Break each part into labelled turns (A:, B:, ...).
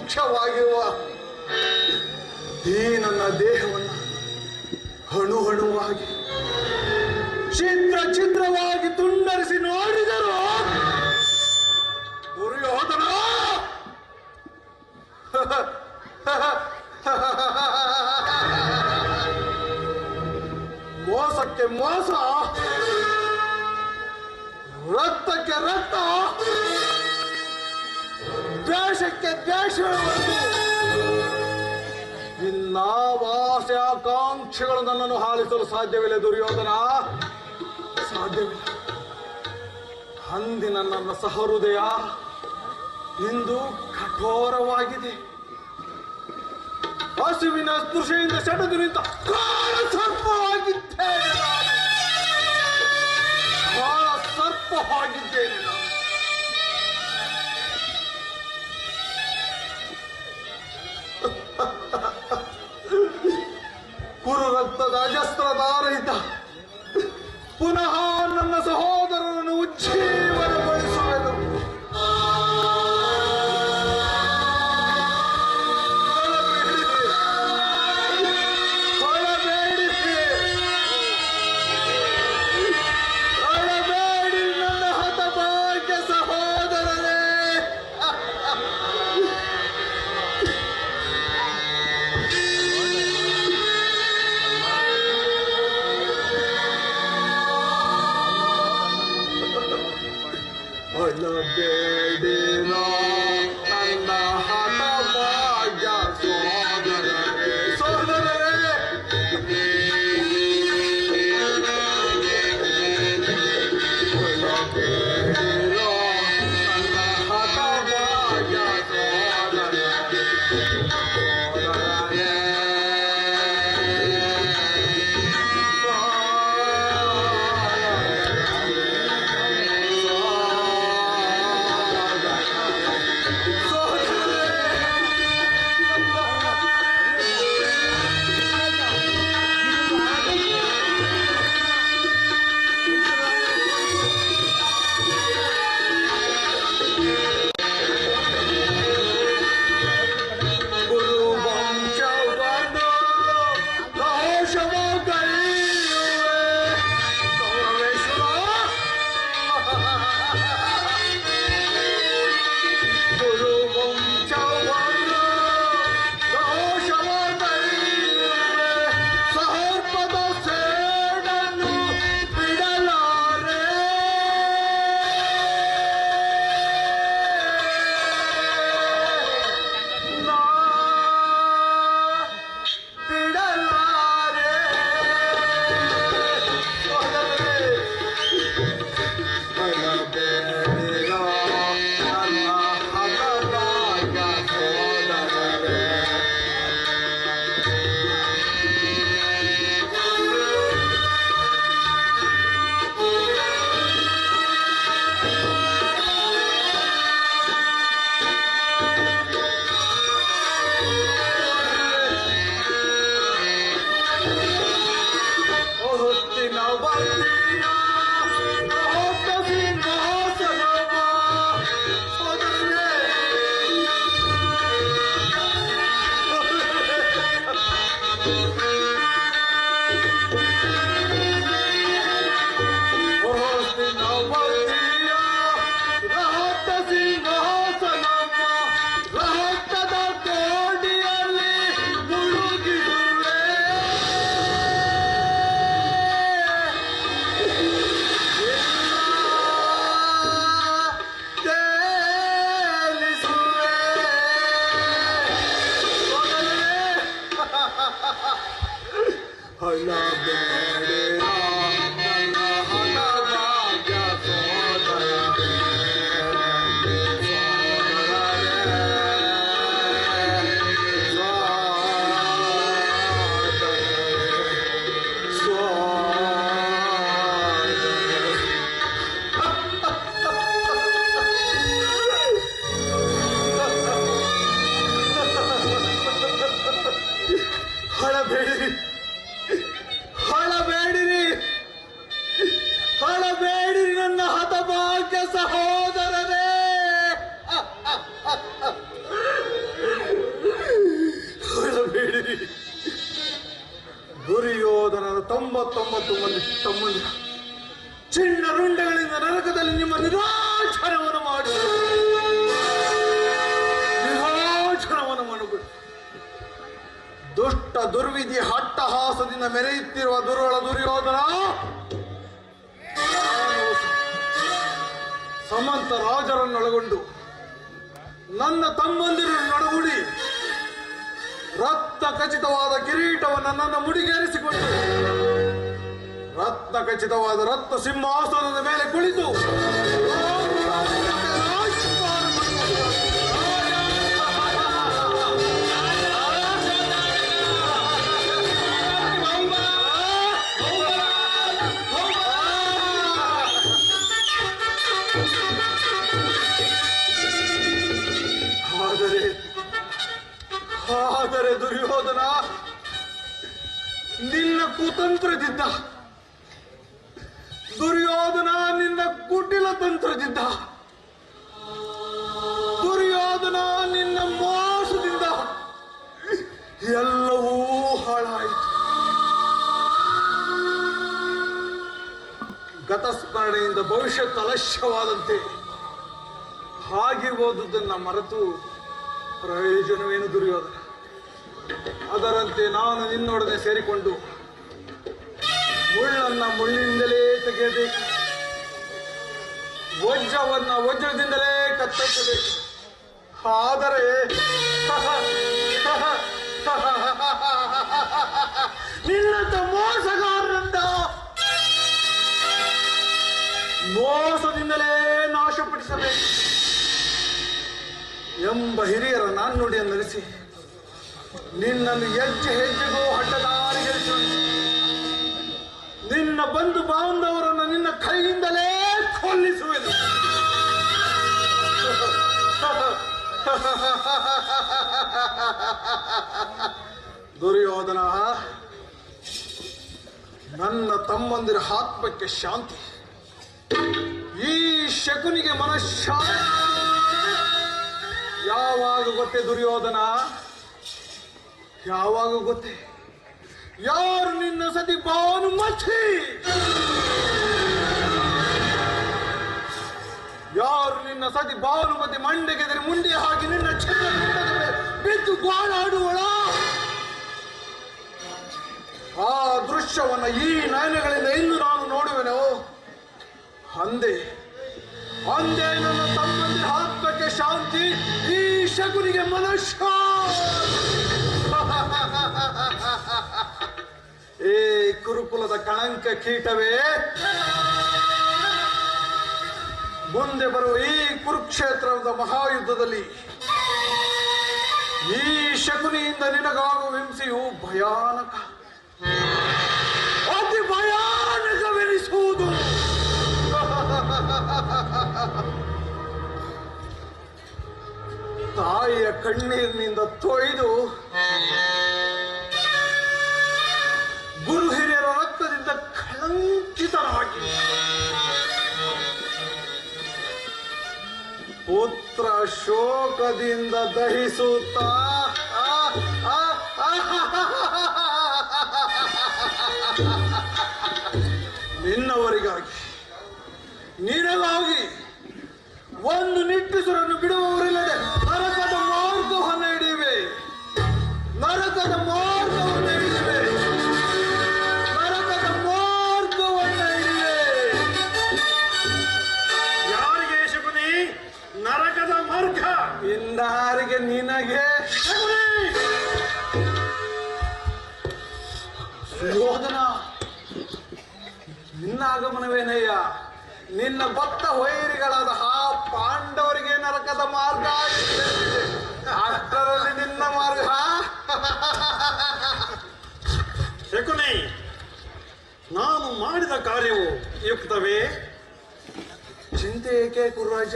A: ಮುಖ್ಯವಾಗಿರುವ ಈ ನನ್ನ ದೇಹವನ್ನು ಹಣು ಹಣುವಾಗಿ ಚಿತ್ರವಾಗಿ ತುಂಡರಿಸಿ ನೋಡಿದರು ದುರ್ಯೋಧನ ಮೋಸಕ್ಕೆ ಮೋಸ, ರಕ್ತಕ್ಕೆ ರಕ್ತ, ದ್ವೇಷಕ್ಕೆ ದ್ವೇಷ. ಇನ್ನಾವ ಆಸೆ ಆಕಾಂಕ್ಷೆಗಳು ನನ್ನನ್ನು ಹಾಲಿಸಲು ಸಾಧ್ಯವಿಲ್ಲ ದುರ್ಯೋಧನ, ಸಾಧ್ಯವಿಲ್ಲ. ಅಂದಿನ ನನ್ನ ಸಹೃದಯ ಇಂದು ಕಠೋರವಾಗಿದೆ. ಹಸುವಿನ ಸ್ಪೃಶೆಯಿಂದ ಸೆಟೆದು ನಿಂತ ಕಾಳ ಸರ್ಪವಾಗಿದ್ದೇನೆ ನಾನು. ಕಾಳ ಸರ್ಪವಾಗಿದ್ದೇನೆ ನಾನು. ಕುರು ರಕ್ತದ ಅಜಸ್ತ್ರಧಾರಹಿತ ಪುನಃ ನನ್ನ ಸಹೋದರರನ್ನು ಉಜ್ಜೀವನಗೊಳಿಸುವೆನು. ಬೇಡಿರೋ ನನ್ನ ಹಠ ಭಾಗ್ಯ ಸೋದರರೇ, ಸೋದರರೇ, ಬೇಡಿರೋ ನನ್ನ ಹಠ ಭಾಗ್ಯ ಸೋದರರೇ, ಹಳಬೇಡಿ, ಹಳ 99 ಮಂದಿ ತಮ್ಮಂದಿರ ಚಿನ್ನ ರುಂಡಗಳಿಂದ ನರಕದಲ್ಲಿ ನಿಮ್ಮ ನಿರಾಚರವನ್ನು ಮಾಡಿ ದುಷ್ಟ ದುರ್ವಿಧಿ ಹಟ್ಟಹಾಸದಿಂದ ಮೆರೆಯುತ್ತಿರುವ ದುರ್ಬಲ ದುರ್ಯೋಧನ ಸಮಂತ ರಾಜರನ್ನೊಳಗೊಂಡು ನನ್ನ ತಮ್ಮಂದಿರನ್ನು ನಡುಗೂಡಿ ರತ್ನ ಖಚಿತವಾದ ಕಿರೀಟವನ್ನು ನನ್ನ ಮುಡಿಗೇರಿಸಿಕೊಂಡು ರತ್ನ ಖಚಿತವಾದ ರತ್ನ ಸಿಂಹಾಸನದ ಮೇಲೆ ಕುಳಿತು ಆದರೆ ದುರ್ಯೋಧನ ನಿನ್ನ ಕುತಂತ್ರದಿಂದ ದುರ್ಯೋಧನ ನಿನ್ನ ಕುಟಿಲ ತಂತ್ರದಿಂದ ದುರ್ಯೋಧನ ನಿನ್ನ ಮೋಸದಿಂದ ಎಲ್ಲವೂ ಹಾಳಾಯಿತು. ಗತಸ್ಮರಣೆಯಿಂದ ಭವಿಷ್ಯತ್ ಅಲಕ್ಷ್ಯವಾದಂತೆ ಹಾಗಿರುವುದನ್ನು ಮರೆತು ಪ್ರಯೋಜನವೇನು ದುರ್ಯೋಧನ? ಅದರಂತೆ ನಾನು ನಿನ್ನೊಡನೆ ಸೇರಿಕೊಂಡು ಮುಳ್ಳನ್ನ ಮುಳ್ಳಿನಿಂದಲೇ ತೆಗೆಯಬೇಕು, ವಜ್ರವನ್ನ ವಜ್ರದಿಂದಲೇ ಕತ್ತರಿಸಬೇಕು. ಆದರೆ ನಿನ್ನಂತ ಮೋಸಗಾರರಿಂದ ಮೋಸದಿಂದಲೇ ನಾಶಪಡಿಸಬೇಕು ಎಂಬ ಹಿರಿಯರ ನಾಣ್ಣುಡಿಯನ್ನು ನಡೆಸಿ ನಿನ್ನನ್ನು ಹೆಜ್ಜೆ ಹೆಜ್ಜೆಗೂ ಅಡ್ಡದಾರಿಗೆಳಿಸು. ನಿನ್ನ ಬಂಧು ಬಾಂಧವರನ್ನು ನಿನ್ನ ಕೈಯಿಂದಲೇ ಕೊಲ್ಲಿಸುವೆನು. ದುರ್ಯೋಧನ, ನನ್ನ ತಮ್ಮಂದಿರ ಆತ್ಮಕ್ಕೆ ಶಾಂತಿ, ಈ ಶಕುನಿಗೆ ಮನಃಶಾಂತಿ ಯಾವಾಗ ಗೊತ್ತೇ ದುರ್ಯೋಧನ? ಯಾವಾಗ ಗೊತ್ತೇ? ಯಾರು ನಿನ್ನ ಸತಿ ಭಾನುಮತಿ, ಯಾರು ನಿನ್ನ ಸತಿ ಭಾನುಮತಿ ಮಂಡೆಗೆದರೆ ಮುಂಡೆ ಹಾಕಿ ನಿನ್ನ ಚಿನ್ನ ಬಿದ್ದು ಗಾಳಾಡುವಳ ಆ ದೃಶ್ಯವನ್ನ ಈ ನಯನಗಳಿಂದ ಇನ್ನು ನಾನು ನೋಡುವೆನೋ ಅಂದೇ ಅಂದೇ ನನ್ನ ತಮ್ಮಂದಿರ ಆತ್ಮಕ್ಕೆ ಶಾಂತಿ, ಈ ಶಕುನಿಗೆ ಮನಃಶಾಂತಿ. ಏ ಕುರುಕುಲದ ಕಳಂಕ ಕೀಟವೇ, ಮುಂದೆ ಬರುವ ಈ ಕುರುಕ್ಷೇತ್ರದ ಮಹಾಯುದ್ಧದಲ್ಲಿ ಈ ಶಕುನಿಯಿಂದ ನಿನಗಾಗುವ ಹಿಂಸೆಯು ಭಯಾನಕ, ಅತಿ ಭಯಾನಕವೆನಿಸುವುದು. ತಾಯಿಯ ಕಣ್ಣೀರಿನಿಂದ ತೊಯ್ದು ಗುರು ಹಿರಿಯರ ರಕ್ತದಿಂದ ಕಳಂಕಿತರಾಗಿ ಪುತ್ರ ಶೋಕದಿಂದ ದಹಿಸುತ್ತಾ ನಿನ್ನವರಿಗಾಗಿ ನಿನಗಾಗಿ ಒಂದು ನಿಟ್ಟುಸಿರನ್ನು ಬಿಡುವವರಿಲ್ಲದೆ ನರಕದ ಮಾರ್ಗವನ್ನು ಹಿಡಿಯುವೆ, ನರಕದ ಮಾರ್ಗವನ್ನು ಹಿಡಿಯುವೆ, ನರಕದ ಮಾರ್ಗವನ್ನು ಹಿಡಿಯುವೆ.
B: ಯಾರಿಗೆ ಶಕುನಿ ನರಕದ ಮಾರ್ಗ?
A: ಇನ್ನಾರಿಗೆ ನಿನಗೆ ಯೋಧನ ನಿನ್ನ ಆಗಮನವೇನಯ್ಯ? ನಿನ್ನ ಭಕ್ತ ವೈರಿಗಳಾದ ಆ ಪಾಂಡವರಿಗೆ ನರಕದ ಮಾರ್ಗ, ಅಷ್ಟರಲ್ಲಿ ನಿನ್ನ ಮಾರ್ಗ.
B: ಶಕುನಿ, ನಾನು ಮಾಡಿದ ಕಾರ್ಯವು ಯುಕ್ತವೇ?
A: ಚಿಂತೆ ಏಕೆ ಕುರುರಾಜ?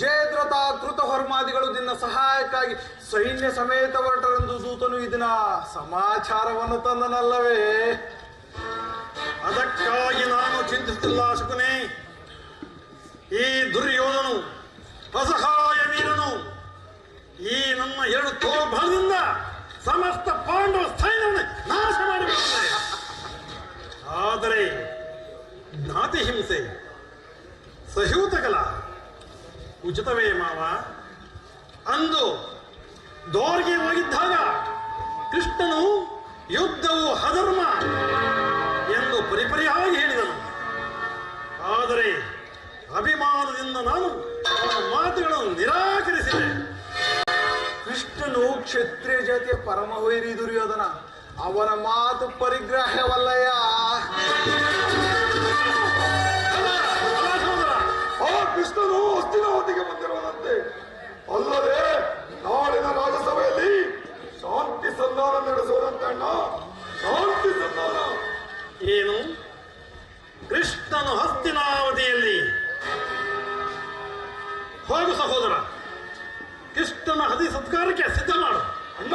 A: ಜಯದ್ರಥ ಕೃತಹರ್ಮಾದಿಗಳು ನಿನ್ನ ಸಹಾಯಕ್ಕಾಗಿ ಸೈನ್ಯ ಸಮೇತ ಹೊರಟರೆಂದು ದೂತನು ಇದನ್ನ ಸಮಾಚಾರವನ್ನು ತಂದನಲ್ಲವೇ?
B: ಅದಕ್ಕಾಗಿ ನಾನು ಚಿಂತಿಸುತ್ತಿಲ್ಲ ಶಕುನಿ. ಈ ದುರ್ಯೋಧನು ಅಸಹಾಯ ವೀರನು ಈ ನನ್ನ ಎರಡು ತೋಳ್ಬಲದಿಂದ ಸಮಸ್ತ ಪಾಂಡವ ಸೈನ್ಯವನ್ನು ನಾಶ ಮಾಡಿಬಿಡುತ್ತಾರೆ. ಆದರೆ ಜ್ಞಾತಿ ಹಿಂಸೆ ಸಹ್ಯೂತಕಲ ಉಚಿತವೇ ಮಾವ. ಅಂದು ದೋರ್ಗೆ ಹೋಗಿದ್ದಾಗ ಕೃಷ್ಣನು ಯುದ್ಧವು ಅಧರ್ಮ ಎಂದು ಪರಿಪರಿಯಾಗಿ ಹೇಳಿದನು. ಆದರೆ ಅಭಿಮಾನದಿಂದ ನಾನು ಅವನ ಮಾತುಗಳನ್ನು ನಿರಾಕರಿಸಿದೆ.
A: ಕೃಷ್ಣನು ಕ್ಷತ್ರಿಯ ಜಾತಿಯ ಪರಮವೈರಿ ದುರ್ಯೋಧನ. ಅವನ ಮಾತು ಪರಿಗ್ರಾಹ್ಯವಲ್ಲಯ್ಯ.
C: ಆ ಕೃಷ್ಣನು ಹಸ್ತಿನಾವತಿಗೆ ಬಂದಿರುವಂತೆ. ಅಲ್ಲದೆ ನಾಳಿನ ರಾಜಸಭೆಯಲ್ಲಿ ಶಾಂತಿ ಸಂಧಾನ ನಡೆಸುವುದಂತೆ ಅಣ್ಣ. ಶಾಂತಿ ಸಂಧಾನ.
B: ಏನು? ಕೃಷ್ಣನು ಹಸ್ತಿನಾವತಿಯಲ್ಲಿ? ಹೋಗು ಸಹೋದರ, ಕೃಷ್ಣನ ಹದಿ ಸತ್ಕಾರಕ್ಕೆ ಸಿದ್ಧ ಮಾಡು.
C: ಅಣ್ಣ